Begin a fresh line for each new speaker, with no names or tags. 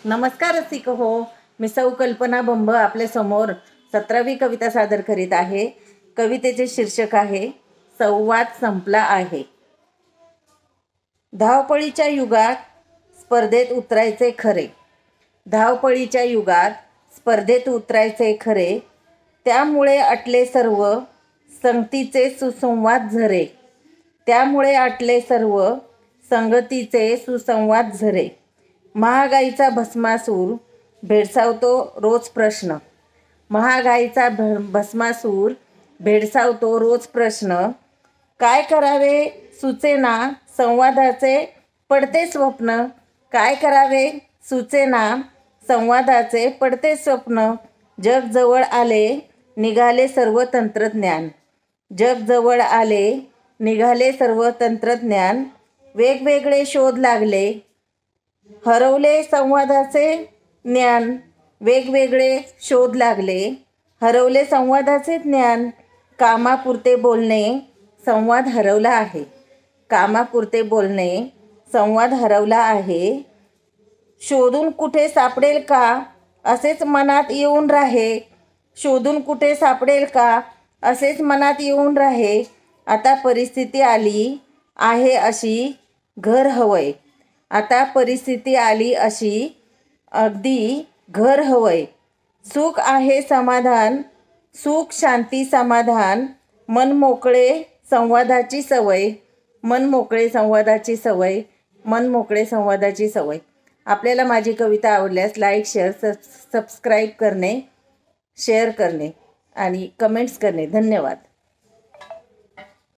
नमस्कार रसिक हो, मी सौ कल्पना बंब आपल्या समोर 17वी कविता सादर करीत आहे। कवितेचे शीर्षक आहे संवाद संपला आहे। धावपळीच्या युगात स्पर्धेत उतरायचे खरे, धावपळीच्या युगात स्पर्धेत उतरायचे खरे, त्यामुळे अटले सर्व संगतीचे सुसंवाद झरे, त्यामुळे अटले सर्व संगतीचे सुसंवाद झरे। महागाईचा भस्मासूर भेडसावतो रोज प्रश्न, महागाईचा भस्मासूर भेडसावतो रोज प्रश्न, काय करावे सुचेना संवादाचे पडते स्वप्न, काय करावे सुचेना संवादाचे पडते स्वप्न। जग जवळ आले निघाले सर्व तंत्रज्ञान, जग जवळ आले निघाले सर्व तंत्रज्ञान, वेगवेगळे शोध लागले हरवले संवादाचे ज्ञान, वेगवेगळे शोध लागले हरवले संवादाचे ज्ञान। कामापुरते बोलणे संवाद हरवला आहे, कामापुरते बोलणे संवाद हरवला आहे। शोधून कुठे सापडेल का असेच मनात येऊन राहे, शोधून कुठे सापडेल का असेच मनात येऊन राहे। आता परिस्थिती आली आहे अशी घर हवंय, आता परिस्थिती आली अशी अगदी घर हवंय। सुख आहे समाधान, सुख शांती समाधान, मन मोकळे संवादाची सवय, मन मोकळे संवादाची सवय, मन मोकळे संवादाची सवय। आपल्याला माझी कविता आवडल्यास लाईक शेअर सबस्क्राईब करणे, शेअर करणे आणि कमेंट्स करणे। धन्यवाद।